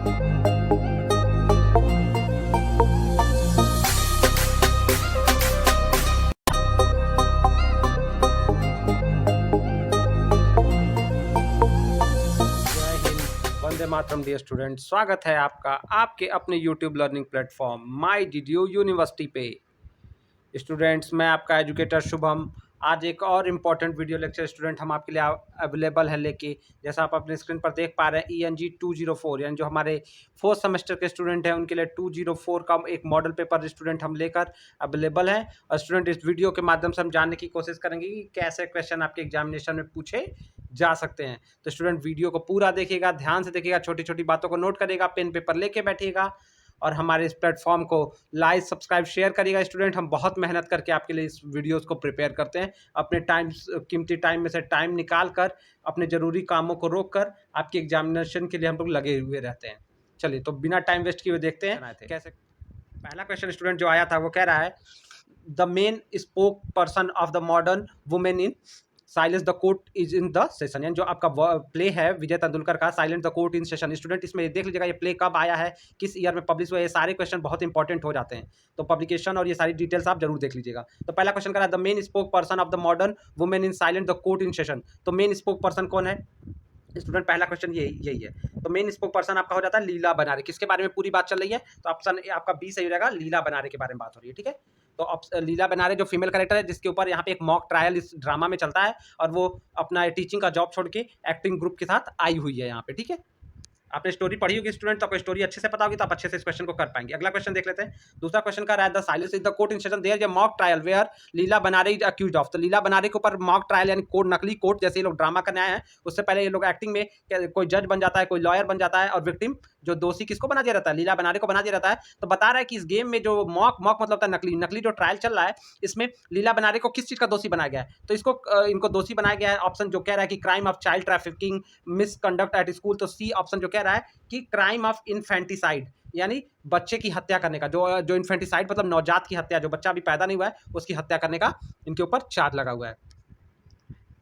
Vande Mataram dear student, स्वागत है आपका आपके अपने यूट्यूब लर्निंग प्लेटफॉर्म माई डीडीयू यूनिवर्सिटी पे। स्टूडेंट्स, मैं आपका एजुकेटर शुभम। आज एक और इम्पॉर्टेंट वीडियो लेक्चर स्टूडेंट हम आपके लिए अवेलेबल है लेके, जैसा आप अपने स्क्रीन पर देख पा रहे हैं, ENG 204 यानी जो हमारे 4th सेमेस्टर के स्टूडेंट हैं उनके लिए 204 का एक मॉडल पेपर स्टूडेंट हम लेकर अवेलेबल है। और स्टूडेंट, इस वीडियो के माध्यम से हम जानने की कोशिश करेंगे कि कैसे क्वेश्चन आपके एग्जामिनेशन में पूछे जा सकते हैं। तो स्टूडेंट, वीडियो को पूरा देखिएगा, ध्यान से देखिएगा, छोटी छोटी बातों को नोट करिएगा, पेन पेपर लेके बैठिएगा और हमारे इस प्लेटफॉर्म को लाइक, सब्सक्राइब, शेयर करिएगा। स्टूडेंट, हम बहुत मेहनत करके आपके लिए इस वीडियोस को प्रिपेयर करते हैं, अपने कीमती टाइम में से टाइम निकाल कर, अपने ज़रूरी कामों को रोक कर आपके एग्जामिनेशन के लिए हम लोग लगे हुए रहते हैं। चलिए, तो बिना टाइम वेस्ट किए देखते हैं कैसे। पहला क्वेश्चन स्टूडेंट जो आया था वो कह रहा है, the main spoke person of the modern women in silence the court is in the session, यानी जो आपका प्ले है विजय तेंदुलकर का silent the court in session. Student, इसमें देख लीजिएगा ये प्ले कब आया है, किस ईयर में पब्लिश हुआ है। ये सारे क्वेश्चन बहुत इंपॉर्टेंट हो जाते हैं, तो पब्लिकेशन और ये सारी डिटेल्स आप जरूर देख लीजिएगा। तो पहला क्वेश्चन कर रहा है, the main spoke person of the modern women in silent the court in session. तो मेन स्पोक पर्सन कौन है स्टूडेंट? पहला क्वेश्चन यही है। तो मेन स्पोक पर्सन आपका हो जाता है लीला बनारे। किसके बारे में पूरी बात चल रही है? तो ऑप्शन आपका बी सही हो जाएगा, लीला बनारे के बारे में बात हो रही है। ठीक है, तो लीला बनारे जो फीमेल कैरेक्टर है, जिसके ऊपर यहाँ पे एक मॉक ट्रायल इस ड्रामा में चलता है, और वो अपना टीचिंग का जॉब छोड़ के एक्टिंग ग्रुप के साथ आई हुई है यहाँ पे। ठीक है, आपने स्टोरी पढ़ी होगी स्टूडेंट, तो आपको स्टोरी अच्छे से पता होगी, तो आप अच्छे से इस क्वेश्चन को कर पाएंगे। अगला क्वेश्चन देख लेते हैं। दूसरा क्वेश्चन का रहा है, the silence is the court in session there, ये mock trial where Leela Benare is accused of. तो लीला बनारे के ऊपर मॉक ट्रायल यानी कोर्ट, नकली कोर्ट, जैसे ये लोग ड्रामा करने आए हैं, उससे पहले ये लोग एक्टिंग में कोई जज बन जाता है, कोई लॉयर बन जाता है, और विक्टिम जो दोषी किसको बना दिया रहता है? लीला बनारे को बना दिया रहता है। तो बता रहा है कि इस गेम में जो मॉक मतलब होता है नकली जो ट्रायल चल रहा है, इसमें लीला बनारे को किस चीज का दोषी बनाया गया है? तो इनको दोषी बनाया गया है, ऑप्शन जो कह रहा है कि crime of child trafficking, misconduct at school. तो सी ऑप्शन जो कह रहा है कि क्राइम ऑफ इन्फेंटिसाइड, यानी बच्चे की हत्या करने का, जो इन्फेंटिसाइड मतलब नवजात की हत्या, जो बच्चा अभी पैदा नहीं हुआ है उसकी हत्या करने का इनके ऊपर चार्ज लगा हुआ है,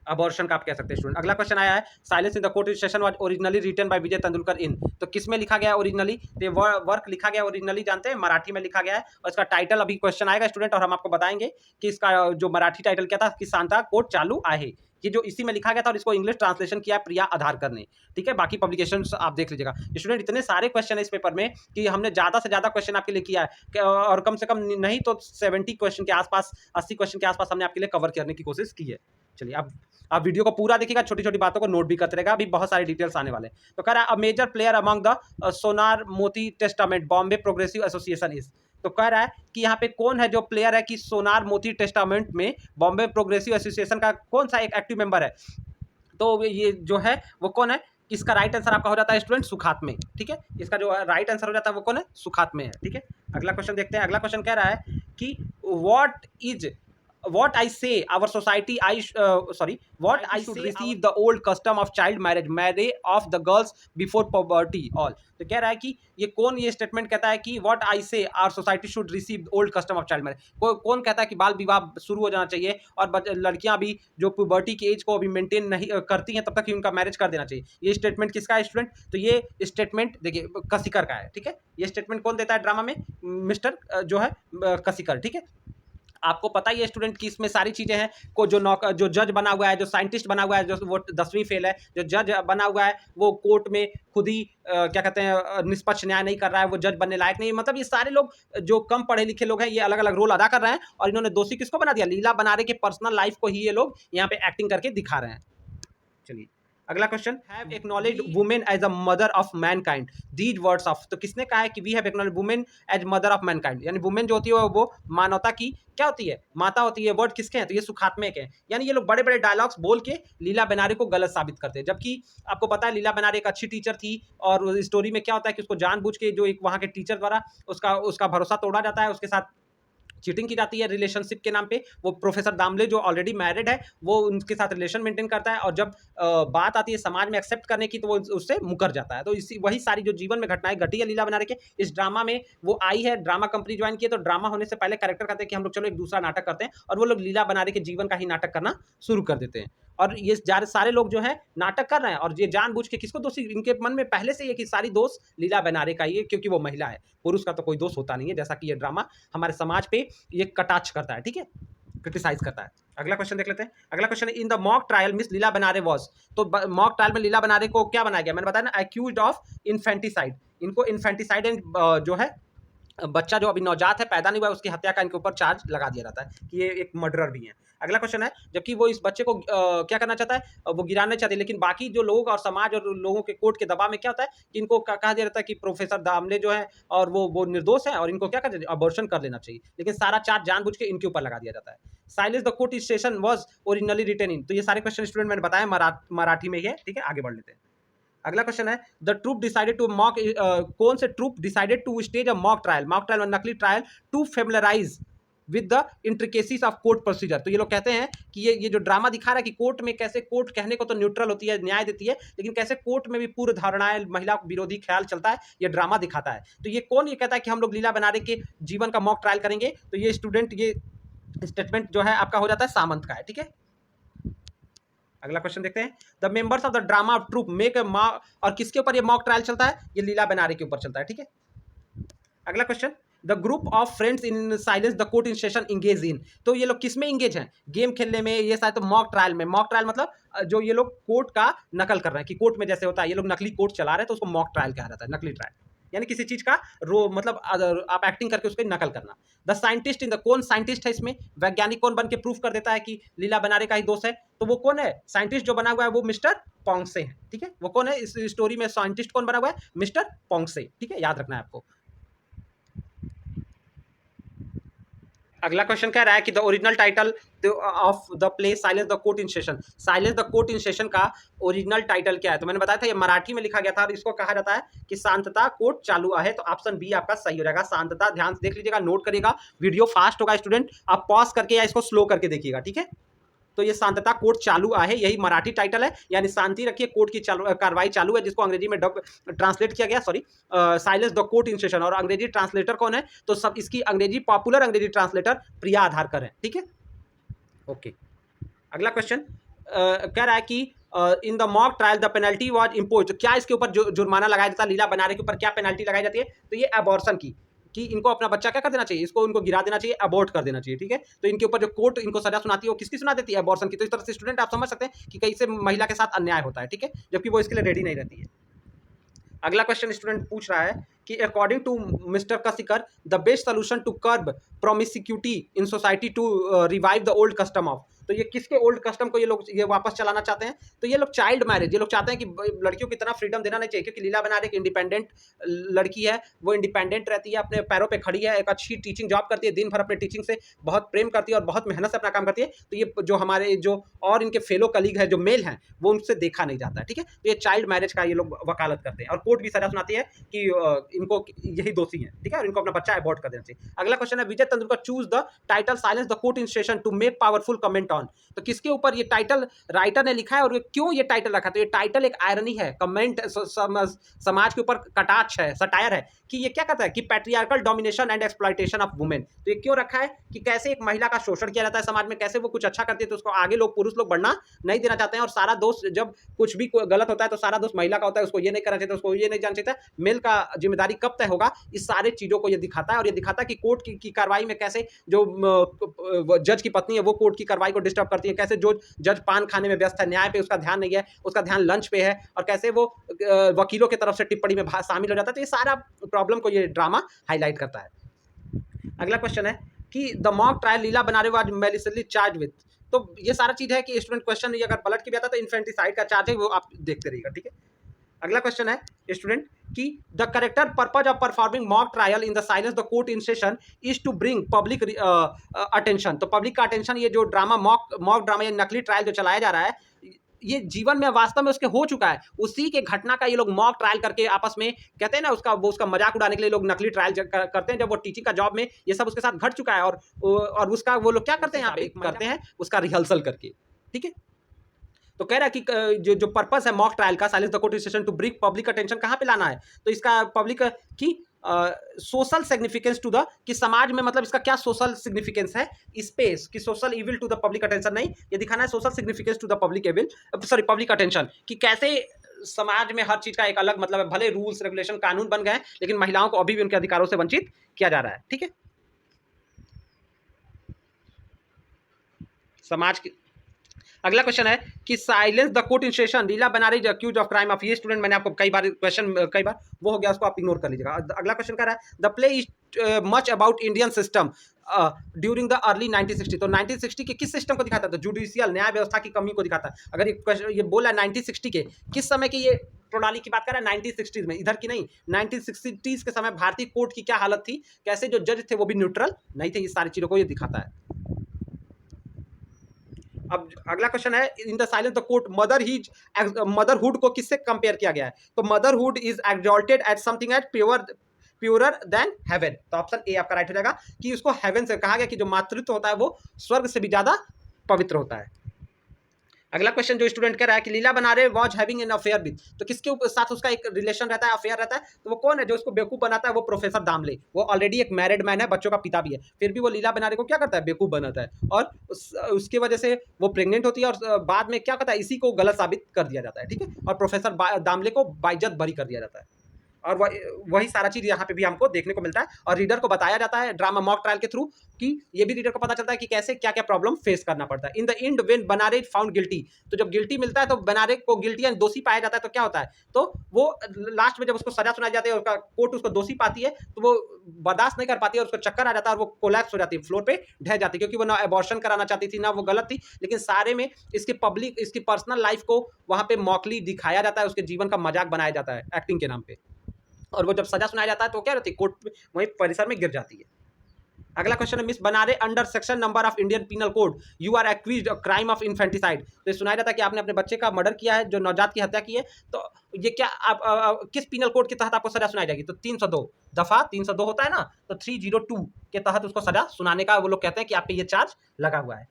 अबॉर्शन का आप कह सकते हैं स्टूडेंट। अगला क्वेश्चन आया है, silence in the court session was originally written by Vijay Tendulkar in. तो किस में लिखा गया है ओरिजिनली? तो वर्क लिखा गया ओरिजिनली, जानते हैं, मराठी में लिखा गया है। और इसका टाइटल अभी क्वेश्चन आएगा स्टूडेंट, और हम आपको बताएंगे कि इसका जो मराठी टाइटल क्या था, कि शांता कोर्ट चालू आहे, ये जो इसी में लिखा गया था, और इसको इंग्लिश ट्रांसलेशन किया प्रिया आधारकर ने। ठीक है, बाकी पब्लिकेशन आप देख लीजिएगा स्टूडेंट। इतने सारे क्वेश्चन है इस पेपर में कि हमने ज़्यादा से ज़्यादा क्वेश्चन आपके लिए किया है, और कम से कम नहीं तो 70 क्वेश्चन के आसपास, 80 क्वेश्चन के आसपास हमने आपके लिए कवर करने की कोशिश की है। चलिए, अब आप वीडियो को पूरा देखिएगा, छोटी छोटी बातों को नोट भी करते रहेगा, अभी बहुत सारे डिटेल्स आने वाले हैं। तो कह रहा है, a major player among the Sonar Moti testament Bombay Progressive Association is. तो कह रहा है कि यहाँ पे कौन है जो प्लेयर है कि सोनार मोती टेस्टामेंट में बॉम्बे प्रोग्रेसिव एसोसिएशन का कौन सा एक एक्टिव मेंबर है? तो ये जो है वो कौन है? इसका राइट आंसर आपका हो जाता है स्टूडेंट सुखात्मे। ठीक है, इसका जो राइट आंसर हो जाता है वो कौन है? सुखात्मे है। ठीक है, अगला क्वेश्चन देखते हैं। अगला क्वेश्चन कह रहा है कि what I say our society what I should receive the old custom of child marriage of the girls before puberty all। तो कह रहा है कि ये कौन ये स्टेटमेंट कहता है कि what I say our society should receive old custom of child marriage। कौन कहता है कि बाल विवाह शुरू हो जाना चाहिए, और लड़कियां भी जो पुबर्टी की एज को अभी मेंटेन नहीं करती हैं तब तक ही उनका मैरिज कर देना चाहिए। ये स्टेटमेंट किसका है स्टूडेंट? तो ये स्टेटमेंट देखिए कसिकर का है। ठीक है, ये स्टेटमेंट कौन देता है ड्रामा में? मिस्टर जो है कसिकर। ठीक है, आपको पता ही है स्टूडेंट कि इसमें सारी चीज़ें हैं, को जो जज बना हुआ है, जो साइंटिस्ट बना हुआ है, जो वो 10वीं फेल है, जो जज बना हुआ है वो कोर्ट में खुद ही क्या कहते हैं निष्पक्ष न्याय नहीं कर रहा है, वो जज बनने लायक नहीं। मतलब ये सारे लोग जो कम पढ़े लिखे लोग हैं, ये अलग अलग रोल अदा कर रहे हैं, और इन्होंने दोषी किसको बना दिया? लीला बनारे के पर्सनल लाइफ को ही ये लोग यहाँ पे एक्टिंग करके दिखा रहे हैं। चलिए, अगला question, have acknowledged women as a mother of mankind these words of. तो किसने कहा है कि we have acknowledged women as mother of mankind, यानी वुमेन जो होती है वो मानवता की क्या होती है? माता होती है। वर्ड किसके हैं? तो ये सुखात्मे के हैं। यानी ये लोग बड़े बड़े डायलॉग्स बोल के लीला बनारे को गलत साबित करते हैं, जबकि आपको पता है लीला बनारे एक अच्छी टीचर थी, और स्टोरी में क्या होता है कि उसको जानबूझ के जो एक वहाँ के टीचर द्वारा उसका भरोसा तोड़ा जाता है, उसके साथ चीटिंग की जाती है रिलेशनशिप के नाम पे। वो प्रोफेसर दामले जो ऑलरेडी मैरिड है, वो उनके साथ रिलेशन मेंटेन करता है, और जब बात आती है समाज में एक्सेप्ट करने की, तो वो उससे मुकर जाता है। तो इसी वही सारी जो जीवन में घटनाएं घटी है लीला बनारे के, इस ड्रामा में वो आई है, ड्रामा कंपनी ज्वाइन की है। तो ड्रामा होने से पहले कैरेक्टर कहते हैं कि हम लोग चलो एक दूसरा नाटक करते हैं, और वो लोग लीला बनारे के जीवन का ही नाटक करना शुरू कर देते हैं। और ये सारे लोग जो है नाटक कर रहे हैं, और ये जानबूझ के किसको दोषी, इनके मन में पहले से ये कि सारी दोष लीला बेनारे का ही है, क्योंकि वो महिला है, पुरुष का तो कोई दोष होता नहीं है, जैसा कि ये ड्रामा हमारे समाज पे ये कटाक्ष करता है, ठीक है, क्रिटिसाइज करता है। अगला क्वेश्चन देख लेते हैं। अगला question, in the mock trial miss Leela Benare was, तो मॉक ट्रायल में लीला बेनारे को क्या बनाया गया, मैंने बताया ना, एक्यूज्ड ऑफ इन्फेंटिसाइड, इनको इन्फेंटिसाइड एंड जो है बच्चा जो अभी नवजात है, पैदा नहीं हुआ, उसकी हत्या का इनके ऊपर चार्ज लगा दिया जाता है कि ये एक मर्डरर भी है। अगला क्वेश्चन है, जबकि वो इस बच्चे को क्या करना चाहता है, वो गिराना चाहते हैं, लेकिन बाकी जो लोग और समाज और लोगों के कोर्ट के दबाव में क्या होता है कि इनको कहा दिया जाता है कि प्रोफेसर दामले जो है और वो निर्दोष है और इनको क्या करना चाहिए, अबॉर्शन कर लेना चाहिए, लेकिन सारा चार्ज जानबूझ के इनके ऊपर लगा दिया जाता है। Silence the court station was originally written in, तो ये सारे क्वेश्चन स्टूडेंट मैंने बताया मराठी में ही है, ठीक है, आगे बढ़ लेते हैं। अगला क्वेश्चन है, the troupe decided to mock, कौन से troupe decided to stage a mock trial, mock trial नकली trial to familiarise with the intricacies of court procedure. तो ये लोग कहते हैं कि ये जो ड्रामा दिखा रहा है कि कोर्ट में कैसे, कोर्ट कहने को तो न्यूट्रल होती है, न्याय देती है, लेकिन कैसे कोर्ट में भी पूर्व धारणाएं, महिला विरोधी ख्याल चलता है, ये ड्रामा दिखाता है। तो ये कौन ये कहता है कि हम लोग लीला बेनारे के जीवन का मॉक ट्रायल करेंगे, तो ये स्टूडेंट, ये स्टेटमेंट जो है आपका हो जाता है सामंत का है, ठीक है। अगला क्वेश्चन देखते हैं, the members of the drama troop make और किसके ऊपर ये मॉक ट्रायल चलता है, ये लीला बेनारे के ऊपर चलता है, ठीक है। अगला question, the group of friends in silence the court in session engage in, तो ये लोग किस में इंगेज हैं, गेम खेलने में, ये शायद तो मॉक ट्रायल में, मॉक ट्रायल मतलब जो ये लोग कोर्ट का नकल कर रहे हैं कि कोर्ट में जैसे होता है, ये लोग नकली कोर्ट चला रहे हैं, तो उसको मॉक ट्रायल कहा जाता है, नकली ट्रायल, यानी किसी चीज का रो मतलब आप एक्टिंग करके उसकी नकल करना। द साइंटिस्ट इन द, कौन साइंटिस्ट है इसमें, वैज्ञानिक कौन बन के प्रूफ कर देता है कि लीला बेनारे का ही दोष है, तो वो कौन है, साइंटिस्ट जो बना हुआ है वो मिस्टर पोंसे है, ठीक है, वो कौन है इस स्टोरी में, साइंटिस्ट कौन बना हुआ है, मिस्टर पोंसे, ठीक है, याद रखना है आपको। अगला क्वेश्चन कह रहा है कि the original title of the play silence the court in session, silence the court in session का ओरिजिनल टाइटल क्या है, तो मैंने बताया था ये मराठी में लिखा गया था, और इसको कहा जाता है कि शांतता कोर्ट चालू है, तो ऑप्शन बी आपका सही हो जाएगा, शांतता। ध्यान से देख लीजिएगा, नोट करिएगा, वीडियो फास्ट होगा स्टूडेंट, आप पॉज करके या इसको स्लो करके देखिएगा, ठीक है। तो ये शांतता कोर्ट चालू है, यही मराठी टाइटल है, यानी शांति रखिए, कोर्ट की कार्रवाई चालू है, जिसको अंग्रेजी में ट्रांसलेट किया गया, sorry, silence the court in session, और अंग्रेजी ट्रांसलेटर कौन है, तो सब इसकी अंग्रेजी पॉपुलर अंग्रेजी ट्रांसलेटर प्रिया आधारकर है, ठीक है, ओके। अगला क्वेश्चन कह रहा है कि इन the mock trial the penalty was impose, क्या इसके ऊपर जुर्माना लगाया जाता है, लीला बेनारे के ऊपर क्या पेनल्टी लगाई जाती है, तो ये अबॉर्शन की, कि इनको अपना बच्चा क्या कर देना चाहिए, इसको इनको गिरा देना चाहिए, अबॉर्ट कर देना चाहिए, ठीक है। तो इनके ऊपर जो कोर्ट इनको सजा सुनाती है वो किसकी सुना देती है, अबॉर्शन की। तो इस तरह से स्टूडेंट आप समझ सकते हैं कि कैसे महिला के साथ अन्याय होता है, ठीक है, जबकि वो इसके लिए रेडी नहीं रहती है। अगला क्वेश्चन स्टूडेंट पूछ रहा है कि according to mister Kasikar the best solution to curb promiscuity in society to revive the old custom of, तो ये किसके ओल्ड कस्टम को ये वापस चलाना चाहते हैं, तो ये लोग चाइल्ड मैरिज, ये लोग चाहते हैं कि लड़कियों की इतना फ्रीडम देना नहीं चाहिए, क्योंकि लीला बेनारे एक इंडिपेंडेंट लड़की है, वो इंडिपेंडेंट रहती है, अपने पैरों पे खड़ी है, एक अच्छी टीचिंग जॉब करती है, दिन भर अपने टीचिंग से बहुत प्रेम करती है और बहुत मेहनत से अपना काम करती है, तो ये जो हमारे जो और इनके फेलो कलीग है जो मेल हैं वो उनसे देखा नहीं जाता है, ठीक है। तो ये चाइल्ड मैरिज का ये लोग वकालत करते हैं, और कोर्ट भी सजा सुनाती है कि इनको यही दोषी है, ठीक है, और इनको अपना बच्चा अबॉर्ट कर देना चाहिए। अगला क्वेश्चन है, Vijay Tendulkar choose the title silence the court in session to make powerful comment on, तो किसके ऊपर ये टाइटल राइटर ने लिखा है और क्यों ये टाइटल रखा, तो ये टाइटल एक आयरनी है, कमेंट, समाज के ऊपर कटाक्ष है, सटायर है, कि ये क्या कहता है कि patriarchal domination and exploitation of women, तो ये क्यों रखा है कि कैसे एक महिला का शोषण किया जाता है समाज में, कैसे वो कुछ अच्छा करती है तो उसको आगे लोग पुरुष लोग बढ़ना नहीं देना चाहते हैं, और सारा दोष जब कुछ भी गलत होता है तो सारा दोष महिला का होता है, उसको ये नहीं करना चाहिए, उसको ये नहीं जानना चाहिए, मेल का जिम्मेदारी कब तय होगा, इस सारे चीजों को ये दिखाता है, और ये दिखाता है कि कोर्ट की कार्रवाई में कैसे जो जज की पत्नी है वो कोर्ट की कार्रवाई को डिस्टर्ब करती है, कैसे जो जज पान खाने में व्यस्त है, न्याय पे उसका ध्यान नहीं है, उसका ध्यान लंच पे है, और कैसे वो वकीलों की तरफ से टिप्पणी में शामिल हो जाता है, तो ये सारा प्रॉब्लम को ये ड्रामा हाईलाइट करता है। अगला क्वेश्चन है कि the mock trial Leela Benare was maliciously charged with, तो ये सारा चीज है कि स्टूडेंट क्वेश्चन ये अगर पलट के भी आता तो इन्फेंटिसाइड का चार्ज है, वो आप देखते रहिएगा, ठीक है। अगला क्वेश्चन है स्टूडेंट कि the character purpose of performing mock trial in the silence the court in session is to bring public attention, तो पब्लिक का अटेंशन, ये जो ड्रामा मॉक ड्रामा या नकली ट्रायल जो चलाया जा रहा है, ये जीवन में वास्तव में उसके हो चुका है, उसी के घटना का ये लोग मॉक ट्रायल करके आपस में कहते हैं ना, उसका मजाक उड़ाने के लिए लोग नकली ट्रायल करते हैं, जब वो टीचिंग का जॉब में ये सब उसके साथ घट चुका है, और उसका वो लोग क्या करते हैं, यहाँ पे करते हैं उसका रिहर्सल करके, ठीक है। तो कह रहा है कि जो पर्पस है मॉक ट्रायल का silence the court session to bring public attention, कहाँ पे लाना है, तो इसका पब्लिक की सोशल सिग्निफिकेंस टू द, कि समाज में मतलब इसका क्या सोशल सिग्निफिकेंस है, स्पेस कि social evil to the public attention, नहीं ये दिखाना है social significance to the public evil, sorry public attention, कि कैसे समाज में हर चीज का एक अलग मतलब है, भले रूल्स रेगुलेशन कानून बन गए लेकिन महिलाओं को अभी भी उनके अधिकारों से वंचित किया जा रहा है। ठीक है, समाज की। अगला क्वेश्चन है कि silence the court in session, Leela Benare accused of crime of, ये स्टूडेंट मैंने आपको कई बार क्वेश्चन कई बार वो हो गया, उसको आप इग्नोर कर लीजिएगा। अगला क्वेश्चन कर रहा है the play is much about Indian system during the early 1960, तो 1960 के किस सिस्टम को दिखाता है, तो जुडिशियल न्याय व्यवस्था की कमी को दिखाता है। अगर ये क्वेश्चन ये बोला 1960 के किस समय की ये प्रणाली की बात कर रहा है, 1960 में, इधर की नहीं, 1960 के समय भारतीय कोर्ट की क्या हालत थी, कैसे जो जज थे वो भी न्यूट्रल नहीं थे, ये सारी चीजों को ये दिखाता है। अब अगला क्वेश्चन है in the silence the court motherhood को किससे कंपेयर किया गया है, तो motherhood is exalted at something at purer than heaven, तो ऑप्शन ए आपका राइट हो जाएगा कि उसको हेवन से कहा गया कि जो मातृत्व होता है वो स्वर्ग से भी ज्यादा पवित्र होता है। अगला क्वेश्चन जो स्टूडेंट कह रहा है कि Leela Benare was having an affair with, तो किसके साथ उसका एक रिलेशन रहता है, अफेयर रहता है, तो वो कौन है जो उसको बेवकूफ बनाता है, वो प्रोफेसर दामले, वो ऑलरेडी एक मैरिड मैन है, बच्चों का पिता भी है, फिर भी वो लीला बनारे को क्या करता है, बेवकूफ बनाता है, और उसकी वजह से वो प्रेग्नेंट होती है और बाद में क्या करता है, इसी को गलत साबित कर दिया जाता है। ठीक है, और प्रोफेसर दामले को बाइज्जत बरी कर दिया जाता है, और वही सारा चीज यहाँ पे भी हमको देखने को मिलता है, और रीडर को बताया जाता है ड्रामा मॉक ट्रायल के थ्रू कि ये भी रीडर को पता चलता है कि कैसे क्या क्या प्रॉब्लम फेस करना पड़ता है। In the end when Benare found guilty, तो जब गिल्टी मिलता है तो बनारे को गिल्टी यानी दोषी पाया जाता है, तो क्या होता है, तो वो लास्ट में जब उसको सजा सुनाई जाती है, उसका कोर्ट उसको दोषी पाती है, तो वो बर्दाश्त नहीं कर पाती है और उसको चक्कर आ जाता है और वो कोलैप्स हो जाती है, फ्लोर पे ढह जाती है, क्योंकि वो ना अबॉर्शन कराना चाहती थी ना वो गलत थी, लेकिन सारे में इसकी पर्सनल लाइफ को वहां पे मॉकली दिखाया जाता है, उसके जीवन का मजाक बनाया जाता है एक्टिंग के नाम पे, और वो जब सजा सुनाया जाता है तो क्या रहती है, कोर्ट में वहीं परिसर में गिर जाती है। अगला क्वेश्चन है miss Benare under section number of Indian Penal Code you are accused of crime of infanticide, तो ये सुनाया जाता है कि आपने अपने बच्चे का मर्डर किया है, जो नवजात की हत्या की है, तो ये क्या आप किस पीनल कोड के तहत आपको सजा सुनाई जाएगी, तो 302 दफा 302 होता है ना, तो 302 के तहत उसको सजा सुनाने का वो लोग कहते हैं कि आप पे ये चार्ज लगा हुआ है।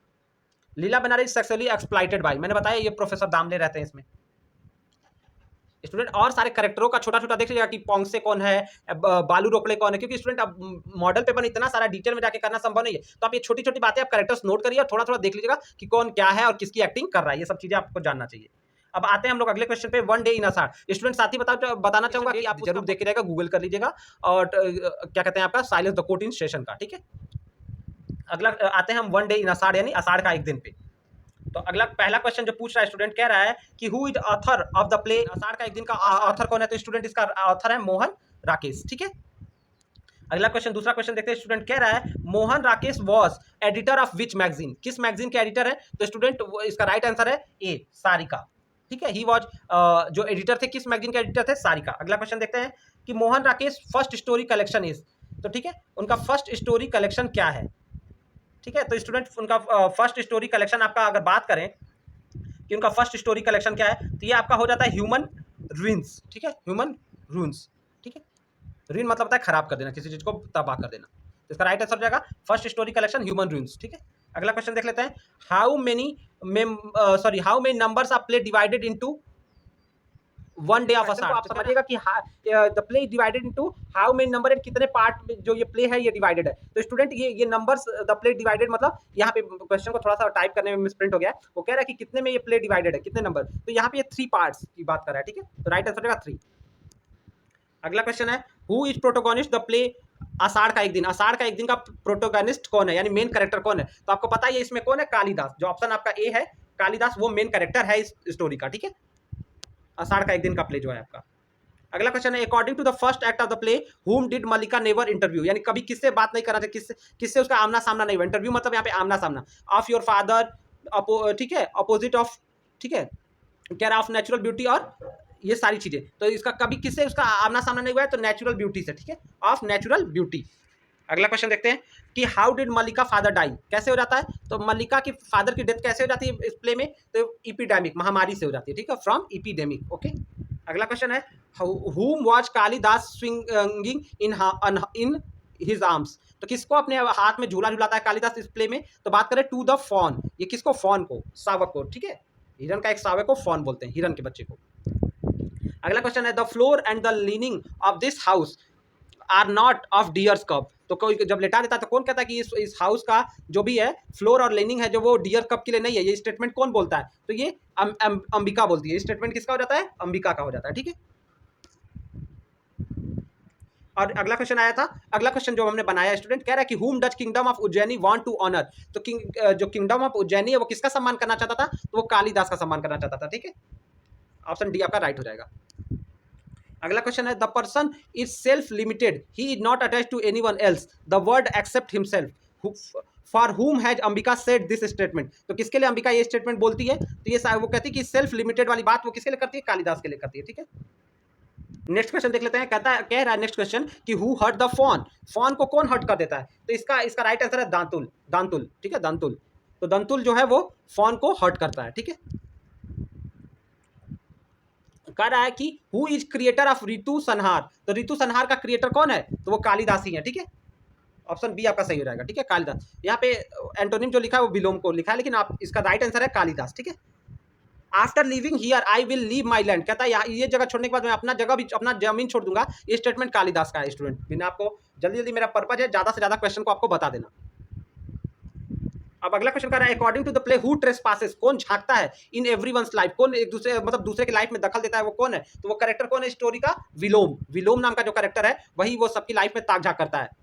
लीला बनारे सेक्सुअली एक्सप्लॉइटेड बाय, मैंने बताया ये प्रोफेसर दामले रहते हैं इसमें। स्टूडेंट और सारे करेक्टरों का छोटा छोटा देख लीजिएगा कि पोंगसे कौन है, बालू रोकड़े कौन है, क्योंकि स्टूडेंट अब मॉडल पेपर में इतना सारा डिटेल में जाके करना संभव नहीं है, तो आप ये छोटी छोटी बातें आप करेक्टर्स नोट करिए और थोड़ा थोड़ा देख लीजिएगा कि कौन क्या है और किसकी एक्टिंग कर रहा है, ये सब चीजें आपको जानना चाहिए। अब आते हैं हम लोग अगले क्वेश्चन पे, one day in Ashadh, student साथ ही बताना चाहूंगा कि आप जरूर देख रहिएगा, गूगल कर लीजिएगा, और क्या कहते हैं आपका silence the court in session का। ठीक है, अगला आते हैं हम वन डे इन अषाढ़ यानी अषाढ़ का एक दिन पे। तो अगला पहला क्वेश्चन जो पूछ रहा है स्टूडेंट कह रहा है कि who is author of the play Ashadh का एक दिन का ऑथर कौन है, तो स्टूडेंट इसका ऑथर है मोहन राकेश। ठीक है, अगला क्वेश्चन दूसरा क्वेश्चन देखते हैं, स्टूडेंट कह रहा है Mohan Rakesh was editor of which magazine, किस मैगजीन के एडिटर है, तो स्टूडेंट इसका राइट आंसर है ए सारिका। ठीक है, ही वॉज जो एडिटर थे किस मैगजीन के एडिटर थे, सारिका। अगला क्वेश्चन देखते हैं कि Mohan Rakesh first story collection is, तो ठीक है उनका फर्स्ट स्टोरी कलेक्शन क्या है। ठीक है, तो स्टूडेंट उनका फर्स्ट स्टोरी कलेक्शन आपका अगर बात करें कि उनका फर्स्ट स्टोरी कलेक्शन क्या है, तो ये आपका हो जाता है ह्यूमन रूइंस। ठीक है, ह्यूमन रूइंस। ठीक है, रूइन मतलब होता है खराब कर देना, किसी चीज को तबाह कर देना, तो इसका राइट आंसर हो जाएगा first story collection human ruins. ठीक है, अगला क्वेश्चन देख लेते हैं, how many numbers are play divided into one day of a आप समझिएगा कि the play is divided into how many number and कितने पार्ट में जो ये प्ले है ये डिवाइडेड है, तो स्टूडेंट ये नंबर्स द प्ले डिवाइडेड मतलब यहाँ पे क्वेश्चन को थोड़ा सा टाइप करने में मिसप्रिंट हो गया है, वो कह रहा है कि कितने में ये प्ले डिवाइडेड है, कितने नंबर, तो यहाँ पे ये 3 पार्ट्स की बात कर रहा है। ठीक है, तो राइट आंसर होगा 3। अगला क्वेश्चन है who is protagonist the play Ashadh ka एक दिन, आषाढ़ का एक दिन का प्रोटोगोनिस्ट कौन है यानी मेन कैरेक्टर कौन है, तो आपको पता है इसमें कौन है, कालिदास, जो ऑप्शन आपका ए है कालिदास वो मेन कैरेक्टर है इस स्टोरी का। ठीक है, आषाढ़ का एक दिन का प्ले जो है आपका। अगला क्वेश्चन है according to the first act of the play whom did Mallika never interview, यानी कभी किससे बात नहीं करना चाहिए, किससे उसका आमना सामना नहीं हुआ, इंटरव्यू मतलब यहाँ पे आमना सामना, ऑफ योर फादर, ठीक है अपोजिट ऑफ, ठीक है केयर ऑफ नेचुरल ब्यूटी, और ये सारी चीजें, तो इसका कभी किससे उसका आमना सामना नहीं हुआ है, तो नेचुरल ब्यूटी से। ठीक है, ऑफ नेचुरल ब्यूटी। अगला क्वेश्चन देखते हैं कि how did Mallika father die, कैसे हो जाता है, तो मल्लिका की फादर की डेथ कैसे हो जाती है इस प्ले में, तो इपीडेमिक महामारी से हो जाती है। ठीक है, फ्रॉम इपीडेमिक। ओके, अगला क्वेश्चन है whom was Kalidas swinging in his arms, तो किसको अपने हाथ में झूला झूलाता है कालिदास इस प्ले में, तो बात करें टू द फॉन, ये किसको, फॉन को, शावक को। ठीक है, हिरन का एक शावक को फॉन बोलते हैं, हिरन के बच्चे को। अगला क्वेश्चन है the floor and the leaning of this house are not of dears cup. तो कोई जब लेटा देता है तो कौन कहता है कि इस हाउस का जो भी है फ्लोर और लाइनिंग है जो वो डियर कप के लिए नहीं है। ये स्टेटमेंट कौन बोलता है? तो ये अंबिका बोलती है। स्टेटमेंट किसका हो जाता है? अंबिका का हो जाता है। ठीक है, और अगला क्वेश्चन आया था, अगला क्वेश्चन जो हमने बनाया स्टूडेंट, कह रहा है कि whom does kingdom of Ujjaini want to honour. तो जो किंगडम ऑफ उज्जैनी है वो किसका सम्मान करना चाहता था? तो वो कालिदास का सम्मान करना चाहता था। ठीक है, ऑप्शन डी आपका राइट हो जाएगा। अगला क्वेश्चन है the person is self limited, he is not attach to anyone else, the word except himself, for whom has Ambika said this statement. तो किसके लिए अंबिका ये स्टेटमेंट बोलती है? तो ये वो कहती है कि सेल्फ लिमिटेड वाली बात वो किसके लिए करती है? कालिदास के लिए करती है। ठीक है, नेक्स्ट क्वेश्चन देख लेते हैं। कह रहा है नेक्स्ट क्वेश्चन कि who hurt the fawn, fawn को कौन हर्ट कर देता है? तो इसका राइट आंसर है दांतुल, दांतुल। ठीक है, दांतुल। तो दांतुल जो है वो फॉन को हर्ट करता है। ठीक है, कह रहा है कि हु इज क्रिएटर ऑफ ऋतु संहार। तो ऋतु संहार का क्रिएटर कौन है? तो वो कालिदास ही है। ठीक है, ऑप्शन बी आपका सही हो जाएगा। ठीक है, कालिदास। यहाँ पे एंटोनिम जो लिखा है वो विलोम को लिखा है, लेकिन आप इसका राइट आंसर है कालिदास। ठीक है, after living here I will leave my land, कहता है ये जगह छोड़ने के बाद मैं अपना जगह भी, अपना जमीन छोड़ दूंगा। ये स्टेटमेंट कालिदास का है स्टूडेंट। मैंने आपको जल्दी जल्दी, मेरा पर्पज है ज्यादा से ज्यादा क्वेश्चन को आपको बता देना। अब अगला क्वेश्चन कर रहा है according to the play who trespasses, कौन झांकता है इन एवरीवनस लाइफ, कौन एक दूसरे मतलब दूसरे की लाइफ में दखल देता है, वो कौन है? तो वो कैरेक्टर कौन है स्टोरी का? विलोम। विलोम नाम का जो कैरेक्टर है वही वो सबकी लाइफ में ताक झांक करता है।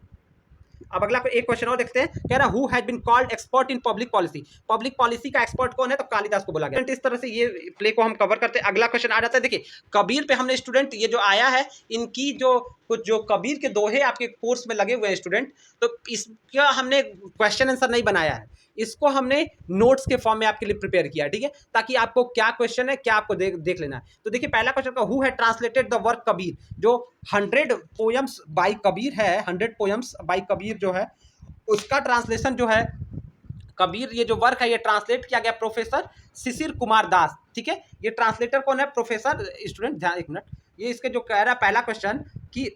अब अगला एक क्वेश्चन और देखते हैं। कह रहा who has been called expert in public policy, public policy का एक्सपर्ट कौन है? तो कालिदास को बोला गया। इस तरह से ये प्ले को हम कवर करते हैं। अगला क्वेश्चन आ जाता है, देखिए कबीर पे हमने स्टूडेंट ये जो आया है, इनकी जो कुछ जो कबीर के दोहे आपके कोर्स में लगे हुए हैं स्टूडेंट, तो इसका हमने क्वेश्चन आंसर नहीं बनाया है, इसको हमने नोट्स के फॉर्म में आपके लिए प्रिपेयर किया है। ठीक है, ताकि आपको क्या क्वेश्चन है क्या आपको देख लेना है। तो देखिए पहला क्वेश्चन का हु है ट्रांसलेटेड द वर्क कबीर, जो 100 पोयम्स बाय कबीर है, 100 पोयम्स बाय कबीर जो है उसका ट्रांसलेशन जो है कबीर, ये जो वर्क है ये ट्रांसलेट किया गया प्रोफेसर शिशिर कुमार दास। ठीक है, ये ट्रांसलेटर कौन है? प्रोफेसर, स्टूडेंट ध्यान एक मिनट, ये इसके जो कह रहा है पहला क्वेश्चन कि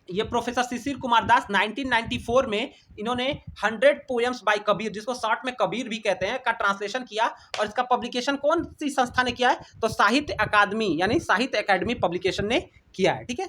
ये प्रोफेसर शिशिर कुमार दास 1994 में इन्होंने 100 पोएम्स बाय कबीर, जिसको शॉर्ट में कबीर भी कहते हैं, का ट्रांसलेशन किया। और इसका पब्लिकेशन कौन सी संस्था ने किया है? तो साहित्य अकादमी यानी साहित्य अकादमी पब्लिकेशन ने किया है। ठीक है,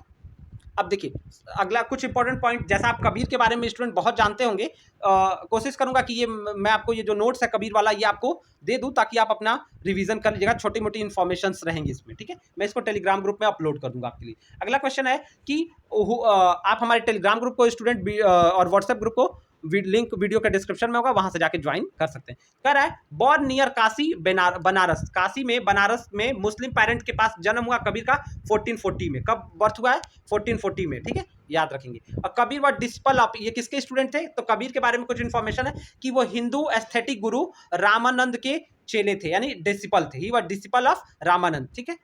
अब देखिए अगला कुछ इंपॉर्टेंट पॉइंट, जैसा आप कबीर के बारे में स्टूडेंट बहुत जानते होंगे, कोशिश करूंगा कि ये मैं आपको ये जो नोट्स है कबीर वाला ये आपको दे दूं ताकि आप अपना रिवीजन कर लीजिएगा। छोटी मोटी इन्फॉर्मेशन रहेंगी इसमें। ठीक है, मैं इसको टेलीग्राम ग्रुप में अपलोड कर दूंगा आपके लिए। अगला क्वेश्चन है कि आप हमारे टेलीग्राम ग्रुप को स्टूडेंट और व्हाट्सएप ग्रुप को लिंक वीडियो के डिस्क्रिप्शन में होगा, वहां से जाके ज्वाइन कर सकते हैं। कह रहा है बॉर्न नियर काशी बनारस, काशी में बनारस में मुस्लिम पेरेंट के पास जन्म हुआ कबीर का 1440 में। कब बर्थ हुआ है? 1440 में। ठीक है, याद रखेंगे। और कबीर व डिसिपल ऑफ, ये किसके स्टूडेंट थे? तो कबीर के बारे में कुछ इन्फॉर्मेशन है कि वो हिंदू एस्थेटिक गुरु रामानंद के चेले थे, यानी डिसिपल थे। ही व डिसिपल ऑफ रामानंद। ठीक है,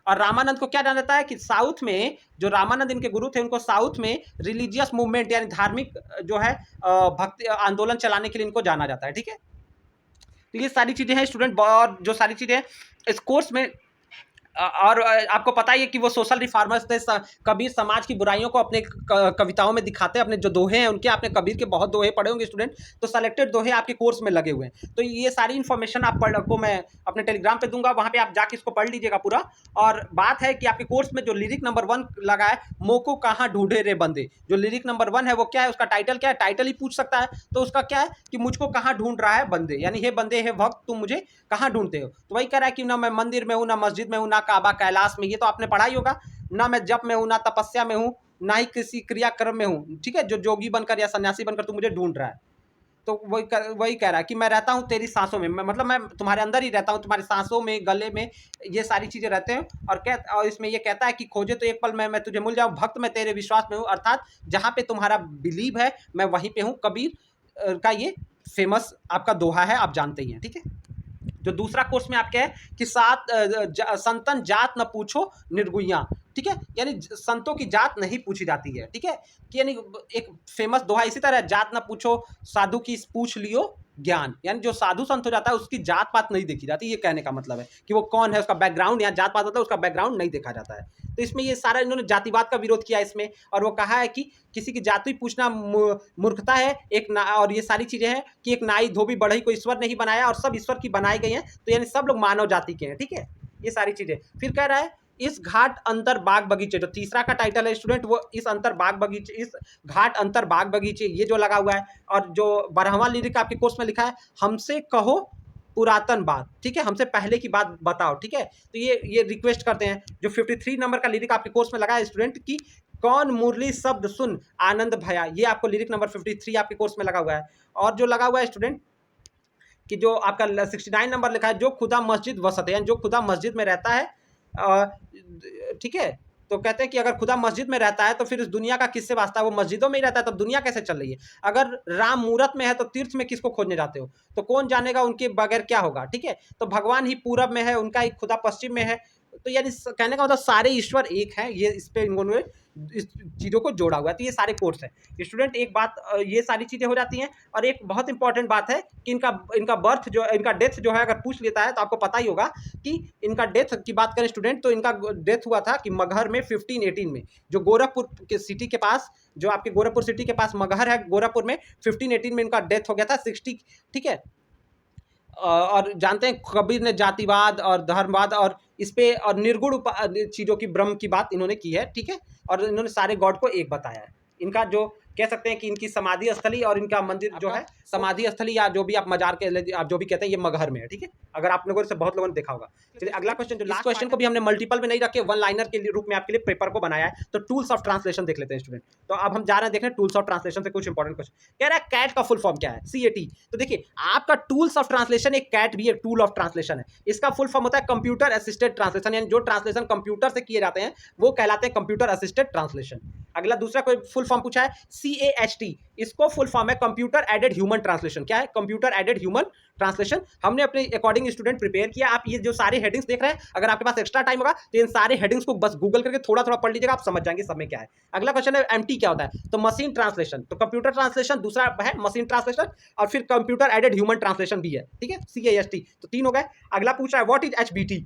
और रामानंद को क्या जाना जाता है कि साउथ में जो रामानंद इनके गुरु थे उनको साउथ में रिलीजियस मूवमेंट यानी धार्मिक जो है भक्ति आंदोलन चलाने के लिए इनको जाना जाता है। ठीक है, तो ये सारी चीजें हैं स्टूडेंट, और जो सारी चीजें इस कोर्स में और आपको पता ही है कि वो सोशल रिफॉर्मर्स थे। कबीर समाज की बुराइयों को अपने कविताओं में दिखाते हैं। अपने जो दोहे हैं उनके, आपने कबीर के बहुत दोहे पढ़े होंगे स्टूडेंट, तो सेलेक्टेड दोहे आपके कोर्स में लगे हुए हैं। तो ये सारी इन्फॉर्मेशन आप को मैं अपने टेलीग्राम पे दूंगा, वहाँ पे आप जाके इसको पढ़ लीजिएगा पूरा। और बात है कि आपके कोर्स में जो लिरिक नंबर 1 लगा है, मोको कहाँ ढूंढे रे बंदे, जो लिरिक नंबर 1 है वो क्या है, उसका टाइटल क्या है? टाइटल ही पूछ सकता है। तो उसका क्या है कि मुझको कहाँ ढूंढ रहा है बंदे, यानी हे बंदे हे भक्त तुम मुझे कहाँ ढूंढते हो। तो वही कह रहा है कि ना मैं मंदिर में हूँ, ना मस्जिद में हूँ, ना काबा कैलाश में, ये तो आपने पढ़ा ही होगा। ना मैं जप में हूँ, ना तपस्या में हूँ, ना ही किसी क्रियाक्रम में हूँ। ठीक है, जो जोगी बनकर या सन्यासी बनकर तू मुझे ढूंढ रहा है। तो वही कह रहा है कि मैं रहता हूँ तेरी सांसों में, मतलब मैं तुम्हारे अंदर ही रहता हूँ, तुम्हारी सांसों में, गले में, ये सारी चीजें रहते हैं। और इसमें ये कहता है कि खोजे तो एक पल में मैं तुझे मिल जाऊँ, भक्त मैं तेरे विश्वास में हूँ, अर्थात जहाँ पे तुम्हारा बिलीव है मैं वहीं पे हूँ। कबीर का ये फेमस आपका दोहा है, आप जानते ही हैं। ठीक है, जो दूसरा कोर्स में आपके है कि संतन जात न पूछो निर्गुइया। ठीक है, यानी संतों की जात नहीं पूछी जाती है। ठीक है, कि यानी एक फेमस दोहा इसी तरह, जात न पूछो साधु की पूछ लियो ज्ञान, यानी जो साधु संत हो जाता है उसकी जात पात नहीं देखी जाती। ये कहने का मतलब है कि वो कौन है, उसका बैकग्राउंड, यहाँ जात पात होता है उसका बैकग्राउंड नहीं देखा जाता है। तो इसमें ये सारा इन्होंने जातिवाद का विरोध किया इसमें, और वो कहा है कि किसी की जाति पूछना मूर्खता है और ये सारी चीजें हैं कि एक नाई धोबी बढ़ई को ईश्वर नहीं बनाया और सब ईश्वर की बनाई गई हैं, तो यानी सब लोग मानव जाति के हैं। ठीक है, ये सारी चीजें। फिर कह रहा है इस घाट अंतर बाग बगीचे, जो तीसरा का टाइटल है स्टूडेंट वो इस अंतर बाग बगीचे, इस घाट अंतर बाग बगीचे, ये जो लगा हुआ है। और जो 12वां लिरिक आपके कोर्स में लिखा है, हमसे कहो पुरातन बात, ठीक है, हमसे पहले की बात बताओ, ठीक है। तो ये रिक्वेस्ट करते हैं। जो 53 नंबर का लिरिक आपके कोर्स में लगा है स्टूडेंट की, कौन मुरली शब्द सुन आनंद भया, ये आपको लिरिक नंबर 53 आपके कोर्स में लगा हुआ है। और जो लगा हुआ है स्टूडेंट कि जो आपका 69 नंबर लिखा है, जो खुदा मस्जिद वसत है, यानी जो खुदा मस्जिद में रहता है, ठीक है। तो कहते हैं कि अगर खुदा मस्जिद में रहता है तो फिर इस दुनिया का किससे वास्ता है, वो मस्जिदों में ही रहता है, तो दुनिया कैसे चल रही है। अगर राम मूरत में है तो तीर्थ में किसको खोजने जाते हो, तो कौन जानेगा उनके बगैर क्या होगा, ठीक है। तो भगवान ही पूरब में है, उनका ही खुदा पश्चिम में है। तो यानी कहने का मतलब सारे ईश्वर एक हैं, ये इस पे इन्होंने इस चीज़ों को जोड़ा हुआ है। तो ये सारे कोर्स हैं स्टूडेंट। एक बात, ये सारी चीज़ें हो जाती हैं। और एक बहुत इंपॉर्टेंट बात है कि इनका बर्थ जो, इनका डेथ जो है, अगर पूछ लेता है तो आपको पता ही होगा कि इनका डेथ की बात करें स्टूडेंट, तो इनका डेथ हुआ था कि मगहर में 1518 में, जो गोरखपुर के सिटी के पास, जो आपके गोरखपुर सिटी के पास मगहर है गोरखपुर में, 1518 में इनका डेथ हो गया था 60, ठीक है। और जानते हैं कबीर ने जातिवाद और धर्मवाद और इस पे और निर्गुण चीज़ों की ब्रह्म की बात इन्होंने की है, ठीक है। और इन्होंने सारे गॉड को एक बताया है। इनका जो कह सकते हैं कि इनकी समाधि स्थली और इनका मंदिर जो है, समाधि स्थली या जो भी आप मजार के आप जो भी कहते हैं, ये मगहर में है, ठीक है। अगर आप लोगों से बहुत लोगों ने देखा होगा। चलिए अगला क्वेश्चन, जो लास्ट क्वेश्चन को भी हमने मल्टीपल में नहीं रखे, वन लाइनर के रूप में आपके लिए पेपर को बनाया है। तो टूल्स ऑफ ट्रांसलेशन देख लेते हैं स्टूडेंट। तो अब हम जा रहे हैं देखने टूल्स ऑफ ट्रांसलेशन से कुछ इंपॉर्टेंट क्वेश्चन। कह रहा है कैट का फुल फॉर्म क्या है, CAT। तो देखिए आपका टूल्स ऑफ ट्रांसलेशन, एक कैट भी एक टूल ऑफ ट्रांसलेशन है। इसका फुल फॉर्म होता है कंप्यूटर असिस्टेड ट्रांसलेशन, यानी जो ट्रांसलेशन कंप्यूटर से किए जाते हैं वो कहलाते हैं कंप्यूटर असिस्टेड ट्रांसलेशन। अगला दूसरा कोई फुल फॉर्म पूछा है CAHT, इसको फुल फॉर्म है कंप्यूटर एडेड ह्यूमन ट्रांसलेशन। क्या है, कंप्यूटर एडेड ह्यूमन ट्रांसलेशन। हमने अपने अकॉर्डिंग स्टूडेंट प्रिपेयर किया। आप ये जो सारे हेडिंग्स देख रहे हैं, अगर आपके पास एक्स्ट्रा टाइम होगा तो इन सारे हेडिंग्स को बस गूगल करके थोड़ा थोड़ा पढ़ लीजिएगा, आप समझ जाएंगे सब में क्या है। अगला क्वेश्चन है MT क्या होता है, तो मशीन ट्रांसलेशन। तो कंप्यूटर ट्रांसलेशन दूसरा है मशीन ट्रांसलेशन, और फिर कंप्यूटर एडेड ह्यूमन ट्रांसलेशन भी है, ठीक है, CAST। तो 3 हो गए। अगला पूछ रहा है व्हाट इज HBT,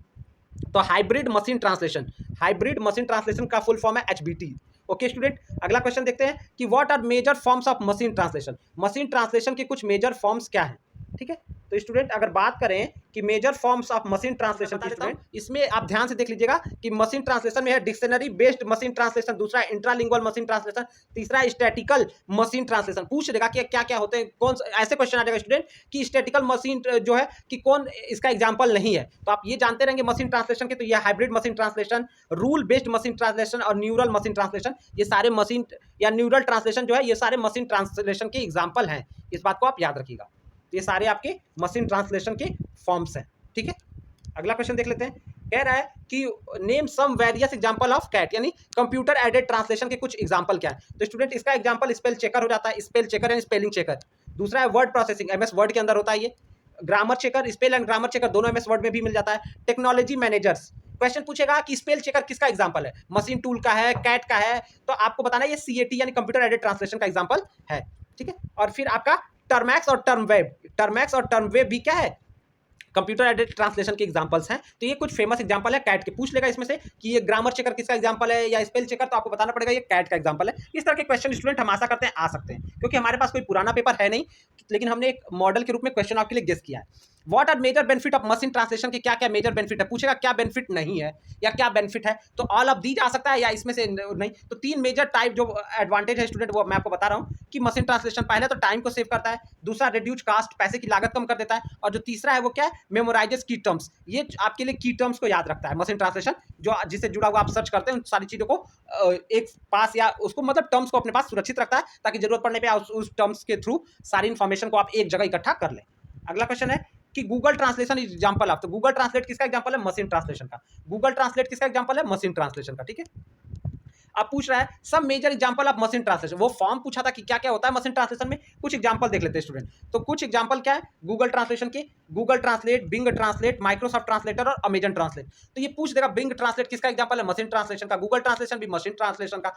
तो hybrid machine translation. Hybrid machine translation का फुल फॉर्म है HBT। ओके स्टूडेंट, अगला क्वेश्चन देखते हैं कि what are major forms of machine translation. Machine translation के कुछ मेजर फॉर्म्स क्या हैं, ठीक है। तो स्टूडेंट अगर बात करें कि major forms of machine translation की स्टूडेंट, इसमें आप ध्यान से देख लीजिएगा कि मशीन ट्रांसलेशन में है डिक्शनरी बेस्ड मशीन ट्रांसलेशन, दूसरा इंट्रालिंगुअल मशीन ट्रांसलेशन, तीसरा स्टैटिकल मशीन ट्रांसलेशन। पूछ देगा कि क्या क्या होते हैं, कौन ऐसे क्वेश्चन आ जाएगा स्टूडेंट कि स्टैटिकल मशीन जो है कि कौन इसका एग्जाम्पल नहीं है। तो आप ये जानते रहेंगे मशीन ट्रांसलेशन के, तो ये hybrid machine translation, rule based machine translation और न्यूरल मशीन ट्रांसलेशन, ये सारे मशीन या न्यूरल ट्रांसलेशन जो है, ये सारे मशीन ट्रांसलेशन के एग्जाम्पल हैं। इस बात को आप याद रखिएगा। ये सारे आपके मशीन ट्रांसलेशन के फॉर्म्स हैं, ठीक है। अगला क्वेश्चन देख लेते हैं। कह रहा है कि name some various example of CAT, यानी कंप्यूटर एडेड ट्रांसलेशन के कुछ एग्जांपल क्या है। तो स्टूडेंट इसका एग्जांपल स्पेल चेकर हो जाता है, स्पेल चेकर यानी स्पेलिंग चेकर। दूसरा है वर्ड प्रोसेसिंग, MS वर्ड के अंदर होता है ये। Grammar checker, spell and grammar checker दोनों MS वर्ड में भी मिल जाता है। टेक्नोलॉजी मैनेजर्स, क्वेश्चन पूछेगा कि स्पेल चेकर किसका एग्जांपल है, मशीन टूल का है, कैट का है, तो आपको बताना है ये CAT यानी कंप्यूटर एडेड ट्रांसलेशन का एग्जांपल है, ठीक है। और फिर आपका टर्मैक्स और टर्म वेब, टर्मैक्स और टर्म वेब भी क्या है, कंप्यूटर एडेड ट्रांसलेशन के एग्जांपल्स हैं। तो ये कुछ फेमस एग्जांपल है कैट के। पूछ लेगा इसमें से कि ये ग्रामर चेकर किसका एग्जांपल है या स्पेल चेकर, तो आपको बताना पड़ेगा ये कैट का एग्जांपल है। इस तरह के क्वेश्चन स्टूडेंट हम आशा करते हैं आ सकते हैं, क्योंकि हमारे पास कोई पुराना पेपर है नहीं, लेकिन हमने एक मॉडल के रूप में क्वेश्चन आपके लिए गेस किया है। What are major benefit of machine translation के क्या क्या मेजर बेनिफिट है, पूछेगा क्या बेनिफिट नहीं है या क्या बेनिफिट है, तो ऑल ऑफ दीज आ सकता है या इसमें से नहीं। तो 3 मेजर टाइप जो एडवांटेज है स्टूडेंट, वो मैं आपको बता रहा हूँ कि मशीन ट्रांसलेशन पहले तो टाइम को सेव करता है, दूसरा रिड्यूस कास्ट, पैसे की लागत कम कर देता है, और जो तीसरा है वो क्या है, मेमोराइजेस की टर्म्स, ये आपके लिए की टर्म्स को याद रखता है मशीन ट्रांसलेशन, जो जिससे जुड़ा हुआ आप सर्च करते हैं उन सारी चीज़ों को एक पास या उसको मतलब टर्म्स को अपने पास सुरक्षित रखता है, ताकि जरूरत पड़ने पर उस टर्म्स के थ्रू सारी इन्फॉर्मेशन को आप एक जगह इकट्ठा कर लें। अगला क्वेश्चन है कि गूगल ट्रांसलेशन एग्जांपल ऑफ, तो गूगल ट्रांसलेट किसका एग्जांपल है, मशीन ट्रांसलेशन का। गूगल ट्रांसलेट किसका एग्जांपल है, मशीन ट्रांसलेशन का, ठीक है। अब पूछ रहा है सब major example of machine translation, वो फॉर्म पूछा था कि क्या क्या होता है मशीन ट्रांसलेशन में, कुछ एग्जांपल देख लेते हैं स्टूडेंट। तो कुछ एग्जांपल क्या है गूगल ट्रांसलेशन के, Google translate, Bing translate, Microsoft translator और अमेजन ट्रांसलेट। तो ये पूछ देगा बिंग ट्रांसलेट किसका एग्जांपल है, मशीन ट्रांसलेशन का। गूगल ट्रांसलेशन भी मशीन ट्रांसलेशन का,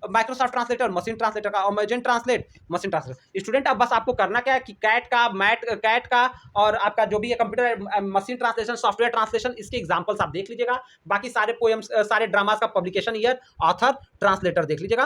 माइक्रोसॉफ्ट ट्रांसलेटर मशीन ट्रांसलेटर का, Amazon translate machine translate. Student अब बस आपको करना क्या है कि कैट का और आपका जो भी है computer machine translation, software translation, इसके एग्जांपल्स आप देख लीजिएगा। बाकी सारे पोएम्स, सारे ड्रामास का पब्लिकेशन ईयर, ऑथर, ट्रांसलेटर देख लीजिएगा।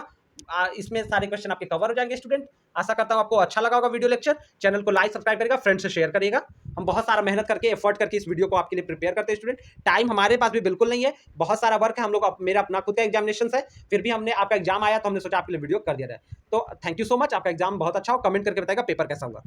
इसमें सारे क्वेश्चन आपके कवर हो जाएंगे स्टूडेंट। आशा करता हूँ आपको अच्छा लगा होगा वीडियो लेक्चर। चैनल को लाइक सब्सक्राइब करेगा, फ्रेंड से शेयर करिएगा। हम बहुत सारा मेहनत करके एफर्ट करके इस वीडियो को आपके लिए प्रिपेयर करते हैं स्टूडेंट। टाइम हमारे पास भी बिल्कुल नहीं है, बहुत सारा वर्क है हम लोग, मेरा अपना खुद का एग्जामिनेशन है, फिर भी हमने आपका एग्जाम आया तो हमने सोचा आपके लिए वीडियो कर दिया जाए। तो थैंक यू सो मच। आपका एग्जाम बहुत अच्छा हो, कमेंट करके बताएगा पेपर कैसा होगा।